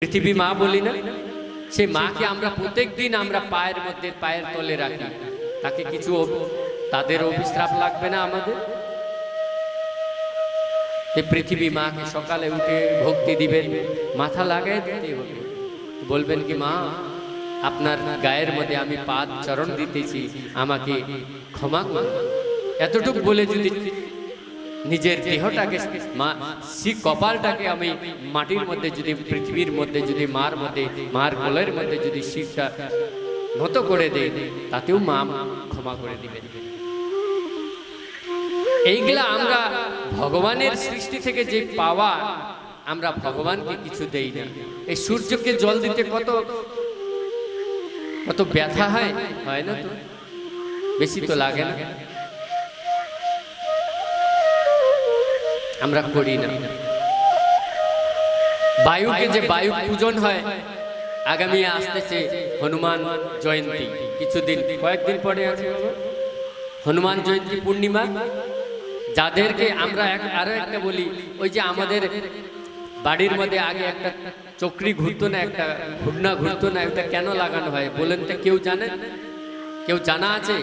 পৃথিবী মা বলি না, সেই মাকে আমরা প্রত্যেক দিন আমরা পায়ের মধ্যে পায়ের তলে রাখি। তাকে কিছু তাদের অভিশ্রাপ লাগবে না আমাদের? পৃথিবী মাকে সকালে উঠে ভক্তি দিবেন, মাথা লাগাই দিতে হবে, বলবেন কি মা আপনার গায়ের মধ্যে আমি পাদ চরণ দিতেছি, আমাকে ক্ষমা করুন। এতটুকু বলে যদি নিজের দেহটাকে কপালটাকে আমি মাটির মধ্যে যদি পৃথিবীর মধ্যে যদি মার কোলের মধ্যে যদি শিরটা নত করে দেয়, তাতেও মা ক্ষমা করে দিবেন। এইগুলা আমরা ভগবানের সৃষ্টি থেকে যে পাওয়া, আমরা ভগবানকে কিছু দেই না। এই সূর্যকে জল দিতে কত কত ব্যথা হয় না? তো বেশি তো লাগে না, আমরা করি না। বায়ুকে যে বায়ু পূজন হয়, আগামী আসতেছে হনুমান জয়ন্তী, কিছুদিন কয়েকদিন পরে আছে হনুমান জয়ন্তী পূর্ণিমা। যাদেরকে আমরা আরো একটা বলি, ওই যে আমাদের বাড়ির মধ্যে আগে একটা চক্রি ঘুরতো না, একটা ঘূর্ণা ঘুরতো না, ওটা কেন লাগানো হয় বলেন তো? কেউ জানে? কেউ জানা আছে?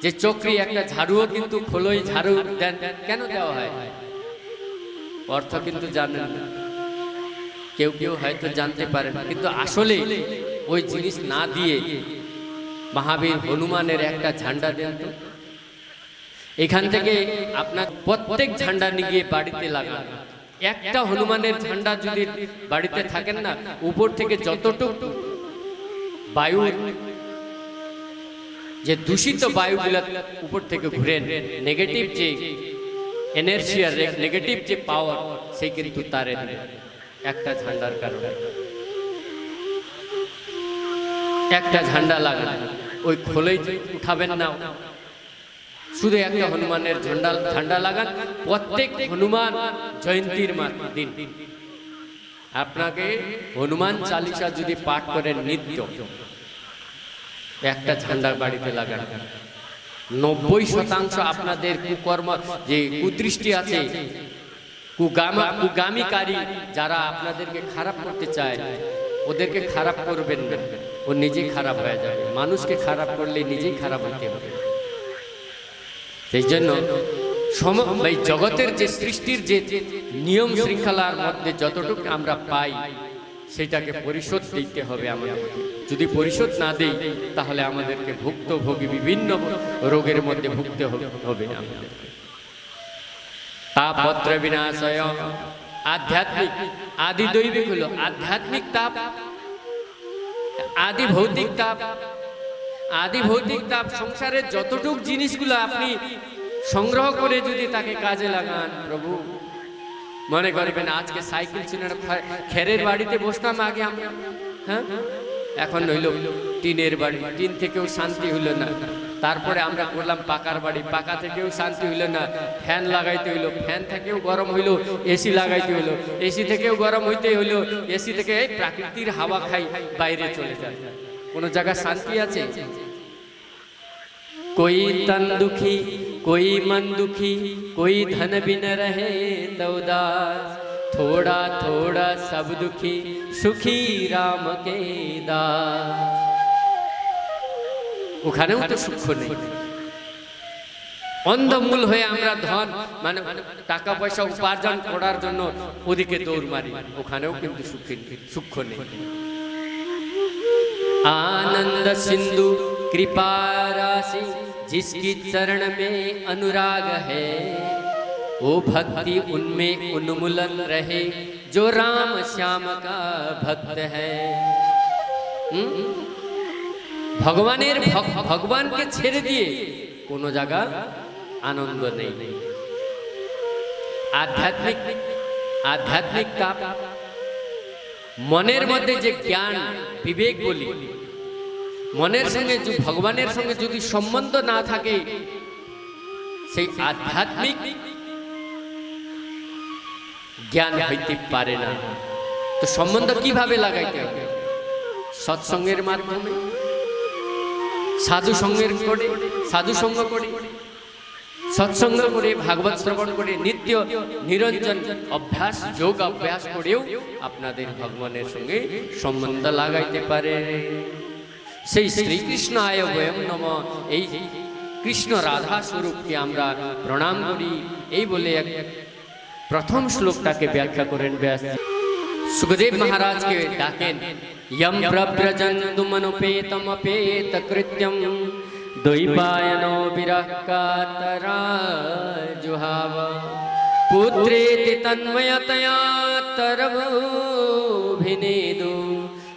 যে চক্রি একটা ঝাড়ুও কিন্তু খোলই ঝাড়ু দেন, কেন দেওয়া হয়? অর্থ কিন্তু জানেন না, কেউ কেউ হয়তো জানতে পারে না, কিন্তু আসলে ওই জিনিস না দিয়ে মহাবীর হনুমানের একটা ঝান্ডা দেন তো। এখান থেকে আপনার প্রত্যেক ঝান্ডা নিয়ে বাড়িতে লাগান। একটা হনুমানের ঝান্ডা যদি বাড়িতে থাকেন না, উপর থেকে যতটুকু বায়ু, যে দূষিত বায়ুগুলা উপর থেকে ঘুরে, নেগেটিভ যে এনার্জি আর নেগেটিভ যে পাওয়ার, সেই কিন্তু তারে একটা ঝান্ডার কারণে। একটা ঝান্ডা লাগান, ওই খোলেই উঠাবেন না, শুধু একটা হনুমানের ঝান্ডা লাগান। প্রত্যেক হনুমান জয়ন্তীর দিন আপনাকে হনুমান চালিসা যদি পাঠ করেন নিত্য, একটা ঝান্ডা বাড়িতে লাগান। 90% আপনাদের কুকর্ম যে কুদৃষ্টি আছে, কুগামীকারী যারা আপনাদেরকে খারাপ করতে চায়, ওদেরকে খারাপ করবেন না, ও নিজেই খারাপ হয়ে যাবে। মানুষকে খারাপ করলে নিজেই খারাপ হতে হবে। সেই জন্য জগতের যে সৃষ্টির যে নিয়ম শৃঙ্খলার মধ্যে যতটুকু আমরা পাই, সেটাকে পরিশোধ দিতে হবে আমাদেরকে। যদি পরিশোধ না দেই, তাহলে আমাদেরকে ভুক্তভোগী বিভিন্ন রোগের মধ্যে ভুগতে হবে আমাদেরকে। তাপত্র বিনাশয় আধ্যাত্মিক, আদি দৈবিক হলো আধ্যাত্মিক তাপ, আদি ভৌতিক তাপ। আদি ভৌতিক তাপ সংসারের যতটুক জিনিসগুলো আপনি সংগ্রহ করে যদি তাকে কাজে লাগান, প্রভু মনে করবেন আজকে সাইকেল ছিল না, খেরের বাড়িতে বসতাম আগে আমরা, হ্যাঁ, এখন হইল টিনের বাড়ি, টিন থেকেও শান্তি হইল না। তারপরে আমরা করলাম পাকার বাড়ি, পাকা থেকেও শান্তি হইল না, ফ্যান লাগাইতে হইলো, ফ্যান থেকেও গরম হইলো, এসি লাগাইতে হইলো, এসি থেকেও গরম হইতে হইলো, এসি থেকে প্রাকৃতিক হাওয়া খাই বাইরে চলে যায়। কোনো জায়গায় শান্তি আছে? कोई तन दुखी, कोई मन दुखी, कोई धन बिन रहे तो उदास, थोड़ा थोड़ा सब दुखी, सुखी राम के दास। ওখানেও তো সুখ নেই। অন্ধমূল হয়ে আমরা ধন মানে টাকা পয়সা উপার্জন করার জন্য ওদিকে দৌড় মারি, ওখানেও কিন্তু সুখ নেই। आनंद सिंधु कृपा राशि, जिसकी चरण में अनुराग है, वो भक्ति उनमें उन्मूलन रहे, जो राम श्याम का भक्त है। भगवानेर भगवान के छेड़े दिए कोनो जगह आनंद नहीं। आध्यात्मिक आध्यात्मिक ताप, মনের মধ্যে যে জ্ঞান বিবেক বলি, মনের সঙ্গে ভগবানের সঙ্গে যদি সম্বন্ধ না থাকে, সেই আধ্যাত্মিক জ্ঞান হইতে পারে না। তো সম্বন্ধ কিভাবে লাগাইতে হবে? সৎসঙ্গের মাধ্যমে, সাধু সঙ্গ করে সৎসঙ্গ করে ভাগবত শ্রবণ করে নিত্য নিরঞ্জন অভ্যাস যোগ অভ্যাস করেও আপনাদের ভগবানের সঙ্গে সম্বন্ধ লাগাইতে পারে। সেই শ্রীকৃষ্ণ আয় বয়ম নম, এই কৃষ্ণ রাধা স্বরূপকে আমরা প্রণাম করি। এই বলে প্রথম শ্লোকটাকে ব্যাখ্যা করেন ব্যাস। সুখদেব মহারাজকে ডাকেন, यम प्रव्रजन्तुमनुपेतमपेत कृत्यं द्वैपायनो विरह कातराजुहाव पुत्रेति तन्मयतया तरवोऽभिनेदु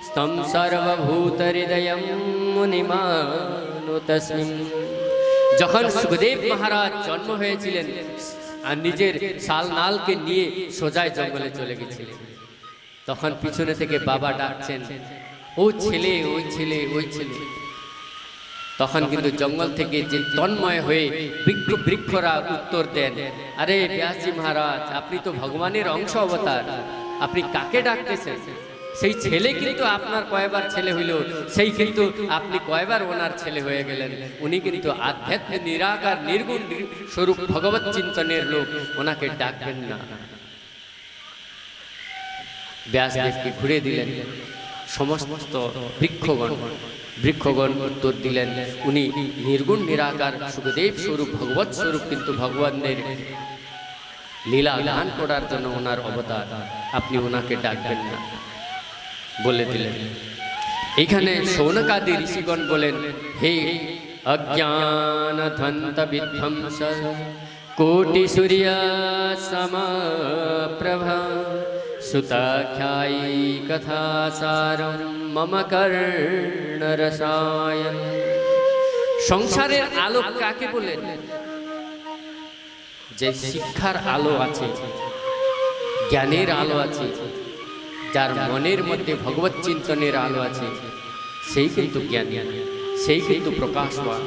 स्तं सर्वभूतहृदयं मुनिमानुतस्मिन्। যখন সুখদেব মহারাজ জন্ম হয়েছিলেন আর নিজের শালনালকে নিয়ে সোজাই জঙ্গলে চলে গেছিলেন, তখন পিছনে থেকে বাবা ডাকছেন, ও ছেলে, ওই ছেলে, ওই ছেলে। তখন কিন্তু জঙ্গল থেকে যে তন্ময় হয়ে বৃক্ষরা উত্তর দেন, আরে ব্যাসজি মহারাজ, আপনি তো ভগবানের অংশ অবতার, আপনি কাকে ডাকতেছেন? সেই ছেলে কিন্তু আপনার কয়বার ছেলে হইল, সেই কিন্তু আপনি কয়বার ওনার ছেলে হয়ে গেলেন। উনি কিন্তু আধ্যাত্মিক নিরাকার নির্গুণ স্বরূপ ভগবত চিন্তনের লোক, ওনাকে ডাকবেন না। ব্যাসদেবকে ঘুরে দিলেন। সমস্ত বৃক্ষগণ উত্তর দিলেন, উনি নির্গুণ নিরাকার সুখদেব স্বরূপ ভগবত স্বরূপ, কিন্তু ভগবানের লীলা গান করার জন্য ওনার অবতার, আপনি ওনাকে ডাকবেন না বলে দিলেন। এখানে শৌনকাদি ঋষিগণ বলেন, হে অজ্ঞান ধ্বন্ত বিধ্বংস কোটি সূর্য সমপ্রভা সুতাখ্যায়ী কথাসারম মম কর্ণরসায়ন। সংসারের আলো কাকে বলেন? যে শিক্ষার আলো আছে, জ্ঞানের আলো আছে, যার মনের মধ্যে ভগবত চিন্তনের আলো আছে, সেই কিন্তু জ্ঞানী, সেই কিন্তু প্রকাশ পায়।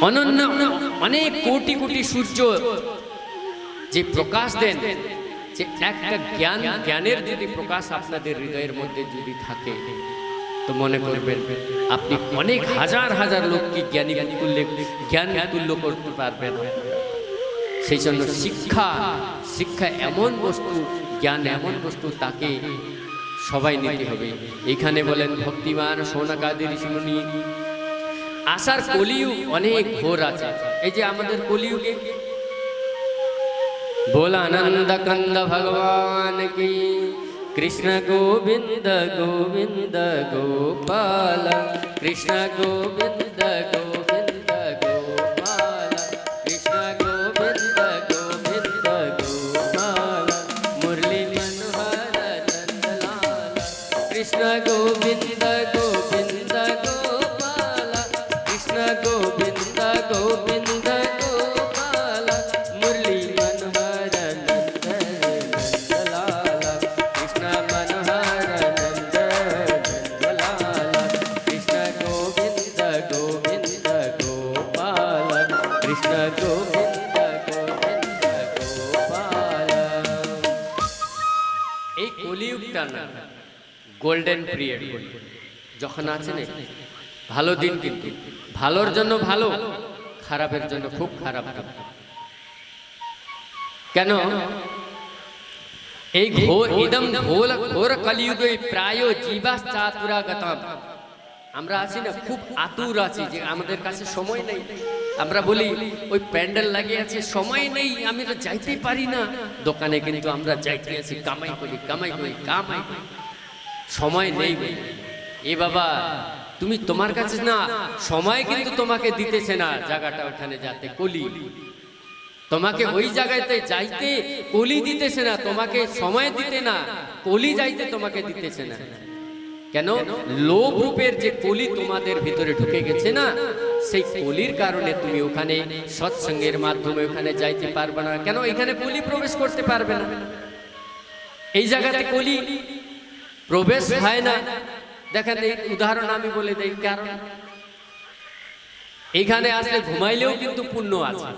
অনন্য অনেক কোটি কোটি সূর্য যে প্রকাশ দেন, যে একটা জ্ঞানের যদি প্রকাশ আপনাদের হৃদয়ের মধ্যে যদি থাকে, তো মনে করবেন আপনি অনেক হাজার হাজার লোককে জ্ঞান তুল্য করতে পারবেন। সেই জন্য শিক্ষা এমন বস্তু, জ্ঞান এমন বস্তু, তাকে সবাই নিতে হবে। এখানে বলেন ভক্তিমান শৌনকাদি ঋষিমুনি, আসার কলিযুগ অনেক ঘোর আছে। এই যে আমাদের কলিযুগে बोला आनंद कंद भगवान की, कृष्ण गोविंद गोविंद गोपाल, कृष्ण गोविंद गोविंद गोपाल, कृष्ण गोविंद गोविंद गोपाल, मुरली मनोहर नंदलाल, कृष्ण गोविंद गोविंद गोपाल, कृष्ण गोविंद गोविंद गोपाल, मुरली গোল্ডেন পিরিয়ড যখন আছে না, ভালো দিন, কিন্তু ভালোর জন্য ভালো, খারাপের জন্য খুব খারাপ। কেন? এই ঘোর ইদম ঘোর কলিযুগে প্রায় জীবাশ্চাতুরাগতম। আমরা আছি না, খুব আতুর আছি, যে আমাদের কাছে সময় নেই। আমরা বলি ওই প্যান্ডেল লাগিয়ে আছে, সময় নেই, আমি তো যাইতে পারি না। দোকানে কিন্তু আমরা যাইতে আছি, কামাই করি, সময় নেই। এ বাবা, তুমি তোমার কাছে না, সময় কিন্তু তোমাকে দিতেছে না জায়গাটা ওখানে যাতে, কলি তোমাকে ওই জায়গাতে যাইতে কলি দিতেছে না, তোমাকে সময় দিতে না, কলি যাইতে তোমাকে দিতেছে না। কেন? লোভ রূপের যে কলি তোমাদের ভিতরে ঢুকে গেছে না, সেই কলির কারণে তুমি ওখানে সৎসঙ্গের মাধ্যমে ওখানে যাইতে পারবে না। কেন? এখানে কলি প্রবেশ করতে পারবে না, এই জায়গাতে কলি প্রবেশ হয় না। দেখেন, এই উদাহরণ আমি বলে দেই, কারণ এখানে আসলে ঘুমাইলেও কিন্তু পুণ্য আছে।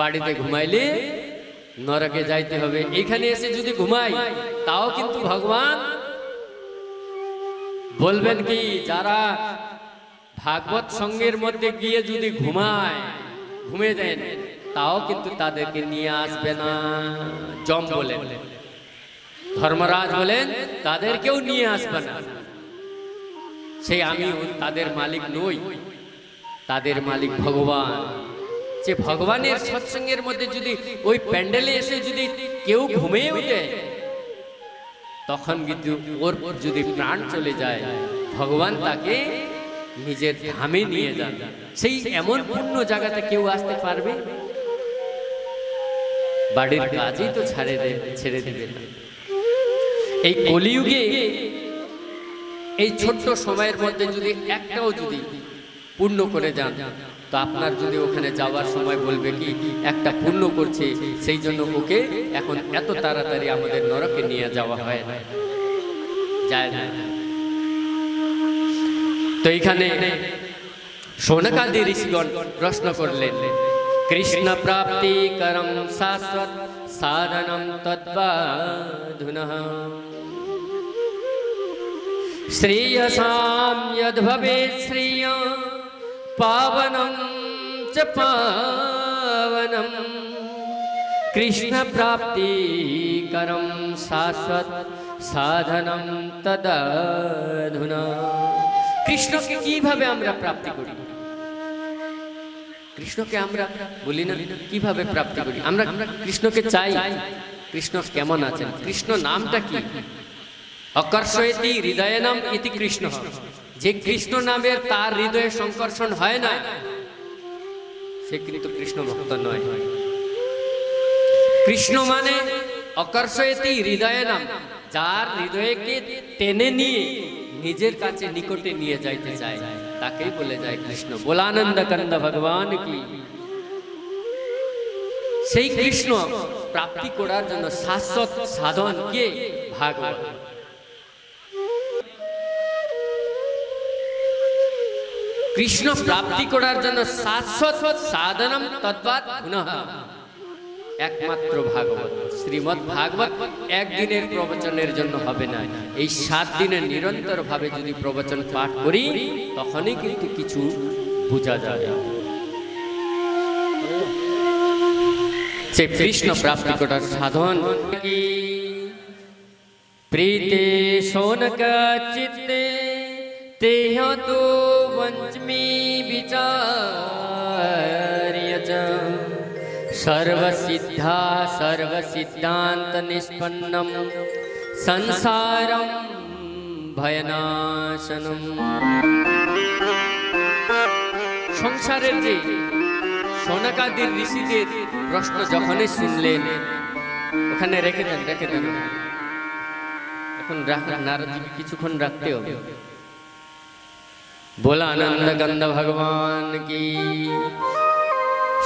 বাড়িতে ঘুমাইলে নরকে যাইতে হবে, এখানে এসে যদি ঘুমাই তাও কিন্তু ভগবান বলবেন কি, যারা ভাগবত সঙ্গের মধ্যে গিয়ে যদি ঘুমে দেন, তাও কিন্তু তাদেরকে নিয়ে আসবে না। যম বলেন, ধর্মরাজ বলেন তাদেরকেও নিয়ে আসবে না। সেই আমি তাদের মালিক নই, তাদের মালিক ভগবান। যে ভগবানের সৎসঙ্গের মধ্যে যদি ওই প্যান্ডেলে এসে যদি কেউ ঘুমিয়েও দেয়, তখন কিন্তু ওর যদি প্রাণ চলে যায়, ভগবান তাকে নিজের ধামে নিয়ে যান। সেই এমন পূর্ণ জায়গাতে কেউ আসতে পারবে? বাড়ির কাজই তো ছেড়ে দেবে। এই কলিযুগে এই ছোট্ট সময়ের মধ্যে যদি একটাও যদি পূর্ণ করে যান, তো আপনার যদি ওখানে যাওয়ার সময় বলবে কি একটা পূর্ণ করছে, সেই জন্য ওকে এখন এত তাড়াতাড়ি আমাদের নরকে নিয়ে যাওয়া হয় না, যায় না। তো এখানে শৌনকাদি ঋষিগণ প্রশ্ন করলেন, কৃষ্ণ প্রাপ্তি করম শাশ্বত সাধনম তদ্বাধুনঃ শ্রেয়সাম যদ ভবেৎ শ্রেয় পাবনম চ পাবনম কৃষ্ণ প্রাপ্তি করম শাশ্বত সাধনম তদাধুনা। কৃষ্ণকে কিভাবে আমরা প্রাপ্তি করি? কৃষ্ণকে আমরা বলি না কিভাবে প্রাপ্তি করি? আমরা কৃষ্ণকে চাই। কৃষ্ণ কেমন আছেন? কৃষ্ণ নামটা কি? আকর্ষয়তি হৃদয়নাম ইতি কৃষ্ণ। যে কৃষ্ণ নামের তার হৃদয়ে সংকর্ষণ হয় না, সে কিন্তু কৃষ্ণ ভক্ত নয়। কৃষ্ণ মানে আকর্ষয়তি হৃদয়নাম, যার হৃদয়কে টেনে নিয়ে নিজের কাছে নিকটে নিয়ে যাইতে চায়, তাকেই বলে যায় কৃষ্ণ। বোলানন্দ কন্দ ভগবান কি। সেই কৃষ্ণ প্রাপ্তি করার জন্য শাশ্বত সাধন কে? ভাগবত। কৃষ্ণ প্রাপ্তি করার জন্য শাশ্বত সাধনম তদ্বাধুনঃ, একমাত্র ভাগবত। শ্রীমৎ ভাগবত একদিনের প্রবচনের জন্য হবে না, এই 7 দিনের নিরন্তর ভাবে যদি প্রবচন পাঠ করি, তখনই কিন্তু কিছু বোঝা যায়। সে কৃষ্ণ প্রাপ্তি করার সাধন কি? প্রীতে শৌনক চিত্তে তেহ তো বঞ্চমি বিচার্য চ সর্বসিদ্ধা সর্বসিদ্ধান্ত নিষ্পন্নম সংসারম ভয়নাশনম। সংসারের যে শৌনকাদির ঋষিদের প্রশ্ন যখনই শুনলেন, ওখানে রেখে দেন। এখন নারদজি কিছুক্ষণ রাখতে হবে। बोला आनंद गंध भगवान की।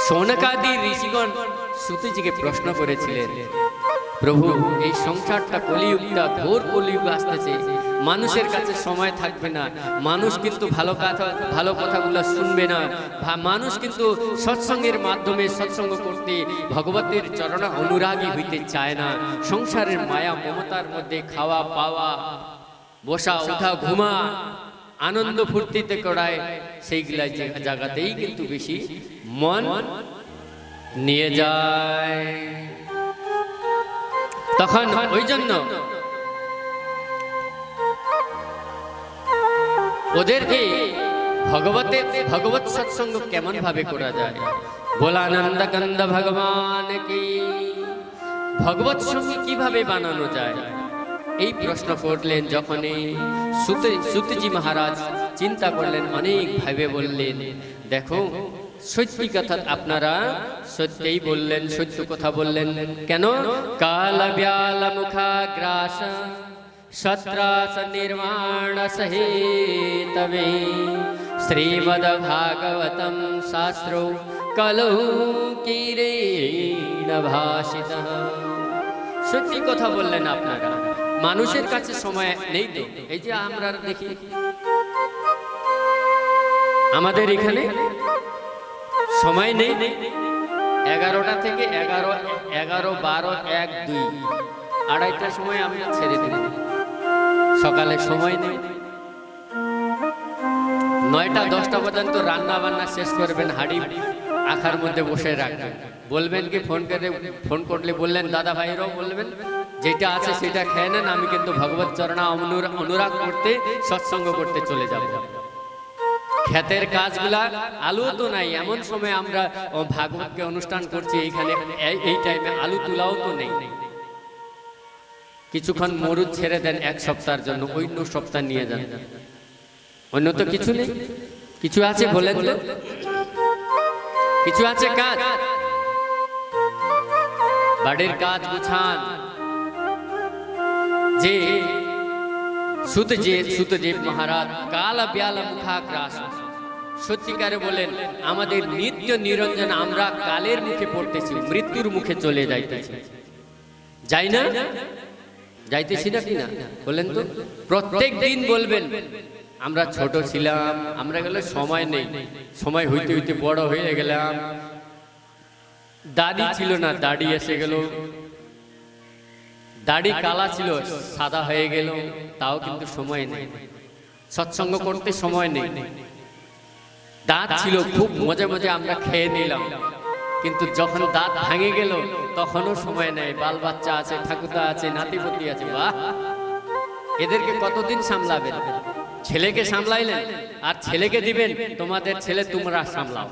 শৌনকাদি ঋষিগণ সুতজিকে প্রশ্ন করেছিলেন, প্রভু এই সংসারটা কলিযুগটা ঘোর কলিযুগ আসতেছে, মানুষের কাছে সময় থাকবে না, মানুষ কিন্তু ভালো কথাগুলো শুনবে না, মানুষ কিন্তু সৎসঙ্গের মাধ্যমে সৎসঙ্গ করতে ভগবতের চরণে অনুরাগী হইতে চায় না, সংসারের মায়া মমতার মধ্যে খাওয়া পাওয়া বসা ওঠা ঘুমা আনন্দ ফুর্তিতে করায়, সেইগুলা জায়গাতেই কিন্তু বেশি মন নিয়ে যায়। তখন ওই জন্য ওদেরকে ভগবত সৎসঙ্গ কেমন ভাবে করা যায়, বোলানন্দ কন্দ ভগবান কি, ভগবত সঙ্গী কিভাবে বানানো যায়, এই প্রশ্ন করলেন। যখনই সুতজি মহারাজ চিন্তা করলেন, অনেক ভাবে বললেন, দেখো সত্যি কথা আপনারা সত্যই বললেন, সত্য কথা বললেন। কেন? কাল ব্যাল মুখাগ্রাস সত্রাস নির্মাণ সহেতবে শ্রীমদ ভাগবতম শাস্ত্র কলৌ কিরেণ ভাষিত। সত্যি কথা বললেন আপনারা, মানুষের কাছে সময় নেই তো। এই যে আমরা দেখি আমাদের এখানে সময় নেই, 11টা থেকে 11, 12, 1, 2, 2:30টার সময় আমরা ছেড়ে দিই, সকালে সময় নেই। 9টা 10টা পর্যন্ত রান্না বান্না শেষ করবেন, হাঁড়ি আখার মধ্যে বসে রাখবেন। বলবেন কি ফোন করলে বললেন দাদা ভাইরাও বলবেন যেটা আছে সেটা খেয়ে নেন, আমি কিন্তু ভগবত চরণা অনুরাগ করতে সৎসঙ্গ করতে চলে যাব। ক্ষেতের কাজগুলা আলু তো নাই, এমন সময় আমরা ভাগবতকে অনুষ্ঠান করছি এইখানে, এই টাইমে আলু তুলাও তো নেই। কিছুক্ষণ মরুদ ছেড়ে দেন 1 সপ্তাহের জন্য, অন্য সপ্তাহ নিয়ে যান। অন্য তো কিছু নেই, কিছু আছে বলেন তো? কিছু আছে কাজ? বাড়ির কাজ গুছান। যে সুতদেব মহারাজ কাল ব্যাল মুখাগ্রাস, সত্যিকারে বলেন আমাদের নিত্য নিরঞ্জন আমরা কালের মুখে পড়তেছি, মৃত্যুর মুখে চলে যাইতেছি। যাই না? যাইতেছি না কিনা বলেন তো? প্রত্যেক দিন বলবেন আমরা ছোট ছিলাম, আমরা গেলে সময় নেই, সময় হইতে হইতে বড় হয়ে গেলাম। দাড়ি ছিল না, দাড়ি এসে গেল। দাড়ি কালা ছিল, সাদা হয়ে গেল, তাও কিন্তু সময় নেই। সৎসঙ্গ করতে সময় নেই। দাঁত ছিল, খুব মজা মজা আমরা খেয়ে নিলাম, কিন্তু যখন দাঁত ভাঙে গেল তখনও সময় নেই। বাল বাচ্চা আছে, ঠাকুরদা আছে, নাতিপতি আছে, বাহ! এদেরকে কতদিন সামলাবেন? ছেলেকে সামলাইলেন আর ছেলেকে দিবেন তোমাদের ছেলে তোমরা সামলাও।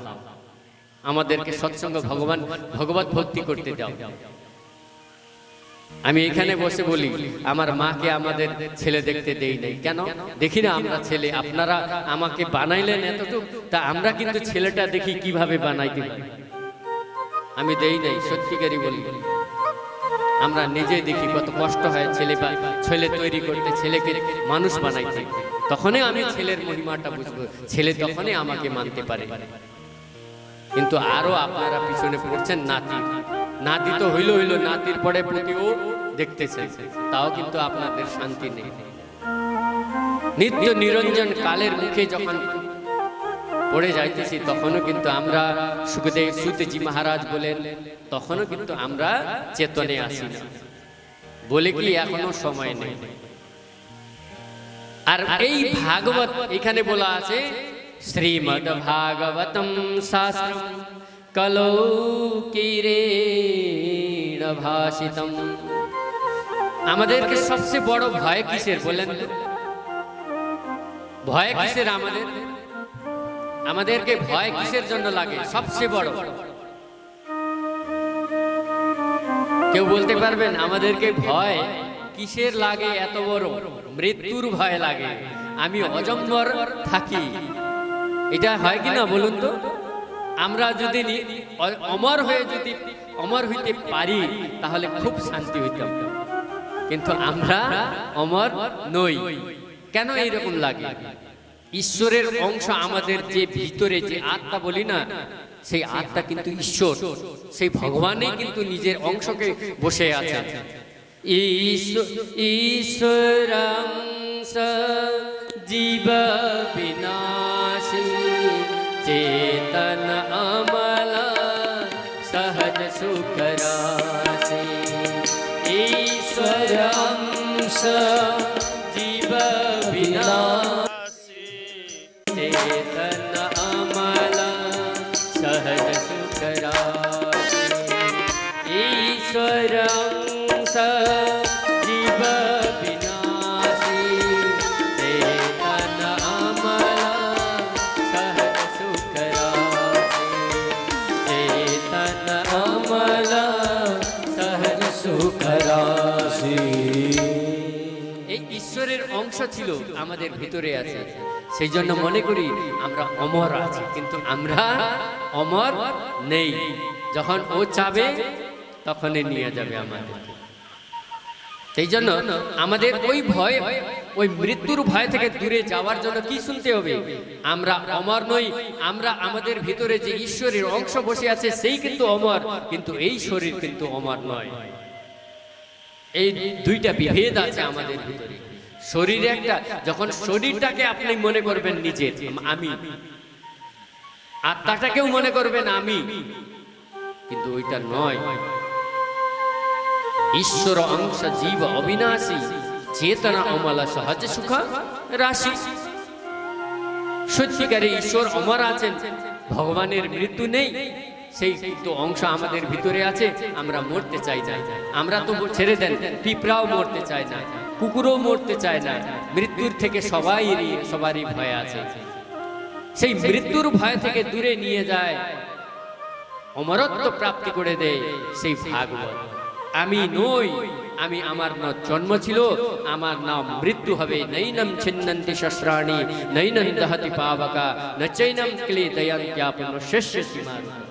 আমাদেরকে সৎসঙ্গ ভগবত ভক্তি করতে দাও। আমি এখানে বসে বলি আমার মাকে আমাদের ছেলে দেখতে দেই নাই কেন? দেখি না আমরা ছেলে, আপনারা আমাকে বানাইলেন এতটুকু, তা আমরা কিন্তু ছেলেটা দেখি কিভাবে বানাইতে পারি। আমি দেই নাই, সত্যিকারই বলি। আমরা নিজে দেখি কত কষ্ট হয় ছেলে তৈরি করতে, ছেলেকে মানুষ বানাইতে। তখনই আমি ছেলের মহিমাটা বুঝবো, ছেলে তখনই আমাকে মানতে পারে। কিন্তু আরো আপনারা পিছনে পড়ছেন নাতি। নাতি তো হইল, নাতির পরে প্রতিও দেখতেছেন, তাও কিন্তু আপনাদের শান্তি নেই। নিত্য নিরঞ্জন কালের মুখে যখন পড়ে যাইতেছি তখনও কিন্তু আমরা সুতজি মহারাজ বলেন, তখনও কিন্তু আমরা চেতনে আসি না, বলে কি এখনো সময় নেই। আর এই ভাগবত এখানে বলা আছে শ্রীমদ ভাগবতম শাস্ত্রম কলৌ কিরেণ ভাষিতম। আমাদেরকে সবচেয়ে বড় ভয় কিসের বলেন তো? ভয় কিসের? আমাদেরকে ভয় কিসের জন্য লাগে সবচেয়ে বড়? কেউ বলতে পারবেন আমাদেরকে ভয় কিসের লাগে এত বড়? মৃত্যুর ভয় লাগে। আমি অজম্বর থাকি, এটা হয় কিনা বলুন তো? আমরা যদি অমর হইতে পারি তাহলে খুব শান্তি হইতাম, কিন্তু আমরা অমর নই। কেন এইরকম লাগে? ঈশ্বরের অংশ আমাদের যে ভিতরে যে আত্মা বলি না, সেই আত্মা কিন্তু ঈশ্বর, সেই ভগবানই কিন্তু নিজের অংশকে বসে আছেন। ঈশ্বরং জীব বিনাশী চেতন অমল সহজ সুখ রাশি। ঈশ্বরং জীব বিনাশী চেতন অমল সহজ সুখ রাশি। ঈশ্বরং জীব বিনাশী চেতন অমল সহজ সুখ রাশি। চেতন অমল সহজ সুখ রাশি। এই ঈশ্বরের অংশ ছিল আমাদের ভিতরে আছে, সেই জন্য মনে করি আমরা অমর আছি, কিন্তু আমরা অমর নেই। যখন ও চাবে তখনই নিয়ে যাবে আমাদের। সেই জন্য আমাদের ওই মৃত্যুর ভয় থেকে দূরে যাওয়ার জন্য কি শুনতে হবে? আমরা অমর নই। আমরা আমাদের ভিতরে যে ঈশ্বরের অংশ বসে আছে সেই কিন্তু অমর, কিন্তু এই শরীর কিন্তু অমর নয়। এই দুইটা বিভেদ আছে আমাদের ভিতরে। শরীর একটা, যখন শরীরটাকে আপনি মনে করবেন নিজের আমি, আত্মাটাকেও মনে করবেন আমি, কিন্তু ওইটা নয়। ঈশ্বর অংশ জীব অবিনাশী চেতনা অমল সহজ সুখ রাশি। সত্যিকারে ঈশ্বর অমর আছেন, ভগবানের মৃত্যু নেই, সেই কিন্তু অংশ আমাদের ভিতরে আছে। আমরা মরতে চাই না, আমরা তো ছেড়ে দেন, পিঁপড়াও মরতে চায় না, কুকুরও মরতে চায় না। মৃত্যুর থেকে সবারই ভয় আছে। সেই মৃত্যুর ভয় থেকে দূরে নিয়ে যায়, অমরত্ব প্রাপ্তি করে দেয় সেই ভাগবত। আমি নই, আমি, আমার না জন্ম ছিল, আমার নাম মৃত্যু হবে। নৈনম ছিন্নন্তি শস্ত্রাণি নৈনম দহতি পাবকা ন চৈনম ক্লেদয়ন্ত্যাপন শেষ্যতি মারুতা।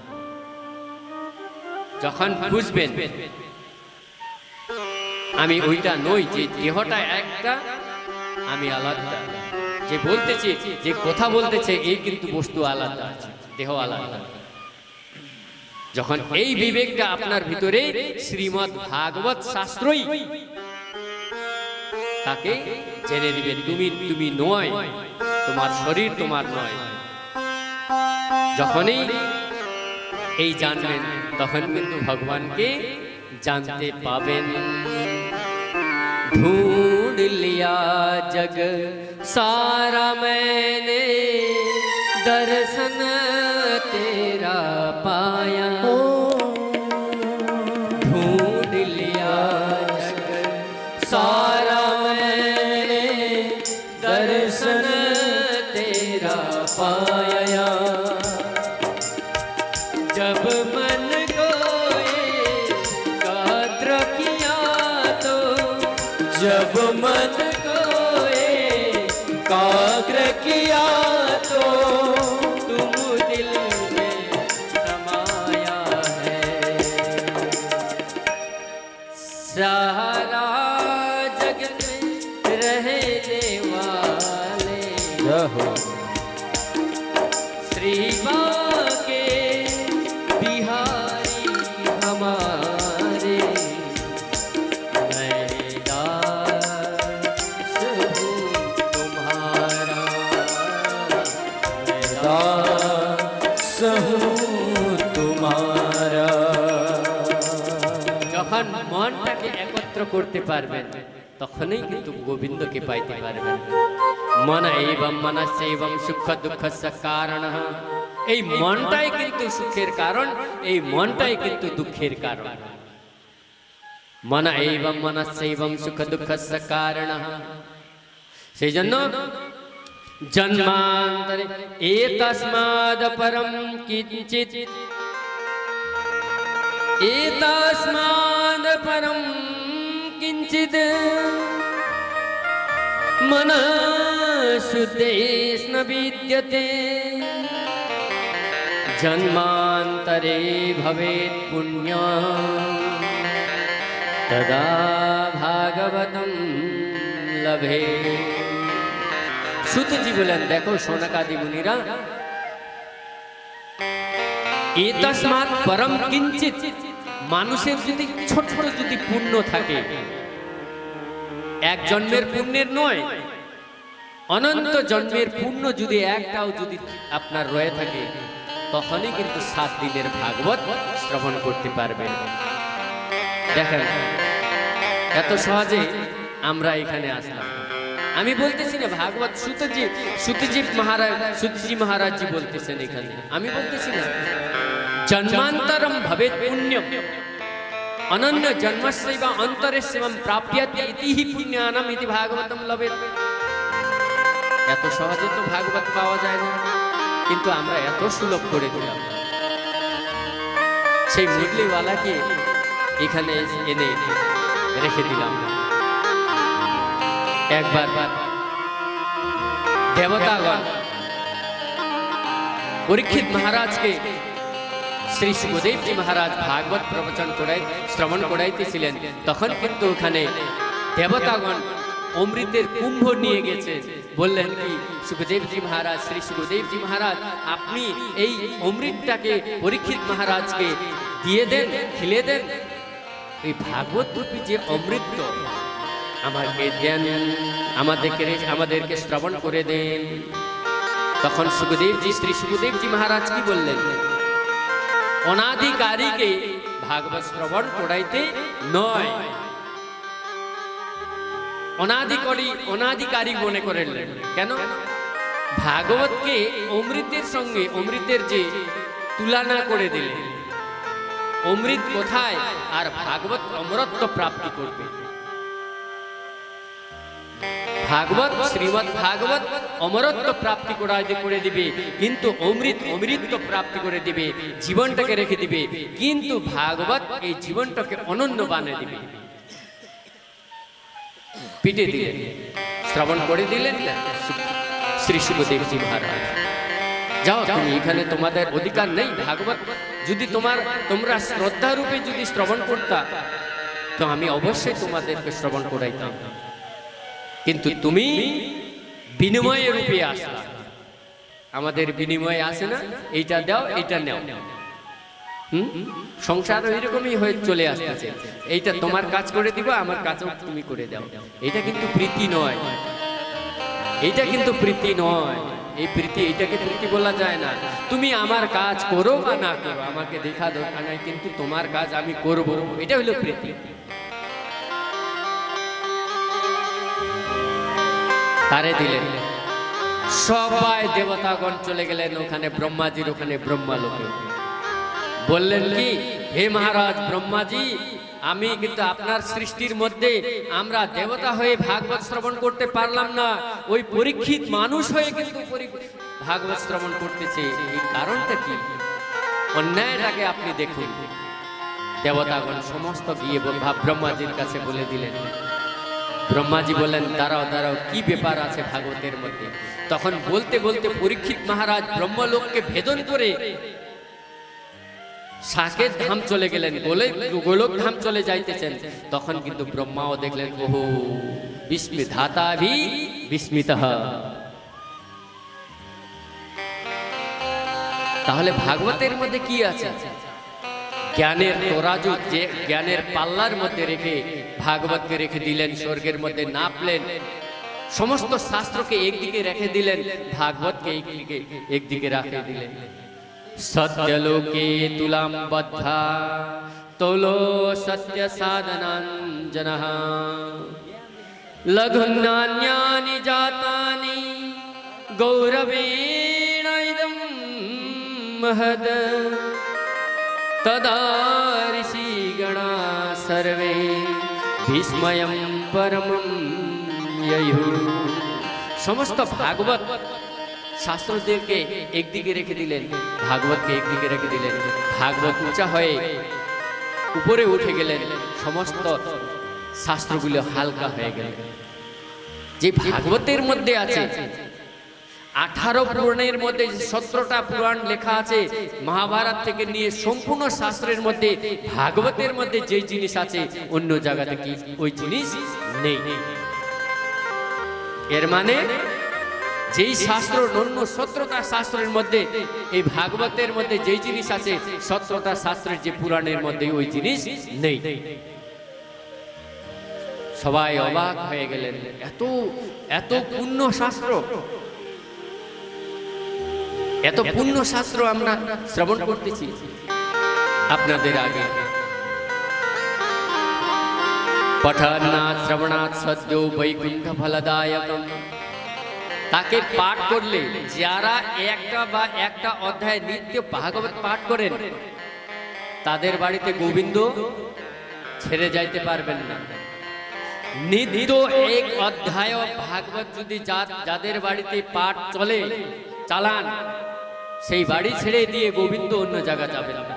যখন বুঝবেন আমি ওইটা নই, যে দেহটা একটা, আমি আলাদা, যে বলতেছে, যে কথা বলতেছে, এই কিন্তু বস্তু আলাদা, দেহ আলাদা। যখন এই বিবেকটা আপনার ভিতরে, শ্রীমদ্ ভাগবত শাস্ত্রই তাকে জেনে দিবে তুমি নয়, তোমার শরীর তোমার নয়। যখনই এই জানবেন, তখন কিন্তু ভগবানকে जानते पावेन। ढूंढ लिया जग सारा मैंने, दर्शन तेरा पाया। ढूंढ लिया जग सारा मैंने, दर्शन तेरा पाया। जब मन जब मन को एकाग्र किया तो तुम दिल में समाया है। सारा जगत में रहने वाले श्री के बिहारी हमारे, যখন মনটাকে একত্র করতে পারবেন, তখনই কিন্তু গোবিন্দকে পাইতে পারবেন। মন এবং মনস্যৈবং সুখ দুঃখস্য কারণঃ। এই মনটাই কিন্তু সুখের কারণ, এই মনটাই কিন্তু দুঃখের কারণ। মন এবং মনস্যৈবং সুখ দুঃখস্য কারণঃ। সেই জন্য जन्मांतरे एतस्माद् परं किंचित्, एतस्माद् परं किंचित् मनः शुद्धेन विद्यते। जन्मांतरे भवेत् पुण्यं तदा भागवतं लभेत्। সুত জি বলেন, দেখো শৌনকাদি মুনিরা, এতস্মাৎ পরম কিঞ্চিৎ, মানুষের যদি ছোট ছোট যদি পুণ্য থাকে, এক জন্মের পুণ্যের নয়, অনন্ত জন্মের পুণ্য যদি একটাও যদি আপনার রয়ে থাকে, তখনই কিন্তু 7 দিনের ভাগবত শ্রবণ করতে পারবেন। দেখেন এত সহজে আমরা এখানে আসলাম। আমি বলতেছি না ভাগবত সুতজি মহারাজ জি বলতেছেন এখানে, আমি বলতেছি না। জন্মান্তরম ভবেৎ পুণ্যম অনন্য জন্মস্যৈব অন্তরেস্যম প্রাপ্যতে ইতি পুণ্যানাম ইতি ভাগবতম লভেৎ। এত সহজে তো ভাগবত পাওয়া যায় না, কিন্তু আমরা এত সুলভ করে দিলাম। সেই মুরলিওয়ালাকে এখানে এনে রেখে দিলাম। একবার দেবতাগণ পরীক্ষিত মহারাজকে শ্রী সুখদেব জি মহারাজ ভাগবত প্রবচন শ্রবণ করাইতেছিলেন, তখন কিন্তু ওখানে দেবতাগণ অমৃতের কুম্ভ নিয়ে গেছে। বললেন কি, সুখদেব জি মহারাজ, শ্রী সুখদেব জি মহারাজ, আপনি এই অমৃতটাকে পরীক্ষিত মহারাজকে দিয়ে দেন, খিলে দেন। এই ভাগবত রূপী যে অমৃত আমাকে দেন, আমাদেরকে শ্রবণ করে দেন। তখন শ্রী সুখদেব জি মহারাজ কি বললেন, অনাধিকারীকে ভাগবত শ্রবণ করাইতে নয়, অনাধিকারী মনে করলেন। কেন? ভাগবতকে অমৃতের সঙ্গে অমৃতের যে তুলনা করে দিলেন, অমৃত কোথায় আর ভাগবত অমরত্ব প্রাপ্তি করবে। ভাগবত শ্রীমৎ ভাগবত অমরত্ব প্রাপ্তি করে দিবে, কিন্তু অমৃত প্রাপ্তি করে দিবে, জীবনটাকে রেখে দিবে, কিন্তু ভাগবত এই জীবনটাকে অনন্য বানিয়ে দিবে। পিটে দিলেন, শ্রবণ করে দিলেন শ্রী সুখদেবজি মহারাজ, যাও তুমি, এখানে তোমাদের অধিকার নেই। ভাগবত যদি তোমরা শ্রদ্ধা রূপে যদি শ্রবণ করতা তো আমি অবশ্যই তোমাদেরকে শ্রবণ করাইতাম, কিন্তু তুমি বিনিময় রূপে আসলা। আমাদের বিনিময় আসে না, এইটা দাও এইটা নেও। সংসার এরকমই হয়ে চলে আসতেছে, এইটা তোমার কাজ করে দিবা, আমার কাজও তুমি করে দাও। এটা কিন্তু প্রীতি নয়, এইটা কিন্তু প্রীতি নয়। এই প্রীতি, এইটাকে প্রীতি বলা যায় না। তুমি আমার কাজ করো বা না করো, আমাকে দেখা দরকার নাই, কিন্তু তোমার কাজ আমি করব, এটা হলো প্রীতি। তারে দিলেন, সবাই দেবতাগণ চলে গেলেন ওখানে ব্রহ্মাজির ওখানে ব্রহ্মালোকে। বললেন কি, হে মহারাজ ব্রহ্মাজি, আমি কিন্তু আপনার সৃষ্টির মধ্যে আমরা দেবতা হয়ে ভাগবত শ্রবণ করতে পারলাম না, ওই পরীক্ষিত মানুষ হয়ে কিন্তু ভাগবত শ্রবণ করতেছে, এই কারণটা কি? অন্যায়টাকে আপনি দেখুন। দেবতাগণ সমস্ত গিয়ে ব্রহ্মাজির কাছে বলে দিলেন। ব্রহ্মাজি বললেন, দাঁড়াও দাঁড়াও, কি ব্যাপার আছে ভাগবতের মধ্যে? তখন বলতে বলতে পরীক্ষিত মহারাজ ব্রহ্মলোককে ভেদন করে সাকেত ধাম চলে গেলেন, গোলক ধাম চলে যাইতেছেন। তখন কিন্তু ব্রহ্মাও দেখলেন, ওহো বিস্মিধাতা ভি বিস্মিতঃ। তাহলে ভাগবতের মধ্যে কি আছে? জ্ঞানের তরাজু, যে জ্ঞানের পাল্লার মধ্যে রেখে ভাগবতকে রেখে দিলেন, স্বর্গের মধ্যে নাপলেন, সমস্ত শাস্ত্রকে একদিকে রেখে দিলেন, ভাগবতকে একদিকে রাখে দিলেন। সত্যলোকে তুলাম বদ্ধা তোলো সত্য সাধনাঞ্জনঃ লঘুন্নান্যানি জাতানি গৌরবেণ ইদং মহদ তদা ঋষিগণা সর্বে বিস্ময়ং পরমং ইয়ুঃ। সমস্ত ভাগবত শাস্ত্রদেরকে একদিকে রেখে দিলেন, ভাগবতকে একদিকে রেখে দিলেন। ভাগবত উঁচা হয়ে উপরে উঠে গেলেন, সমস্ত শাস্ত্রগুলো হালকা হয়ে গেল। যে ভাগবতের মধ্যে আছে 18 পুরাণের মধ্যে 17টা পুরাণ লেখা আছে, মহাভারত থেকে নিয়ে সম্পূর্ণ শাস্ত্রের মধ্যে ভাগবতের মধ্যে যে জিনিস আছে অন্য জায়গাতে কি ওই জিনিস নেই। এর মানে যেই শাস্ত্র অন্য 17টা শাস্ত্রের মধ্যে এই ভাগবতের মধ্যে যেই জিনিস আছে 17টা শাস্ত্রের যে পুরাণের মধ্যে ওই জিনিস নেই। সবাই অবাক হয়ে গেলেন, এত এত পূর্ণ শাস্ত্র, এত পূর্ণ শাস্ত্র আমরা শ্রবণ করতেছি আপনাদের আগে। পঠনাৎ শ্রবণাৎ সদ্য বৈকুণ্ঠ ফলদায়কম। তাকে পাঠ করলে, যারা একটা অধ্যায় নিত্য ভাগবত পাঠ করেন, তাদের বাড়িতে গোবিন্দ ছেড়ে যাইতে পারবেন না। নিত্য এক অধ্যায় ভাগবত যদি যাদের বাড়িতে পাঠ চালান, সেই বাড়ি ছেড়ে দিয়ে গোবিন্দ অন্য জায়গা যাবেন না।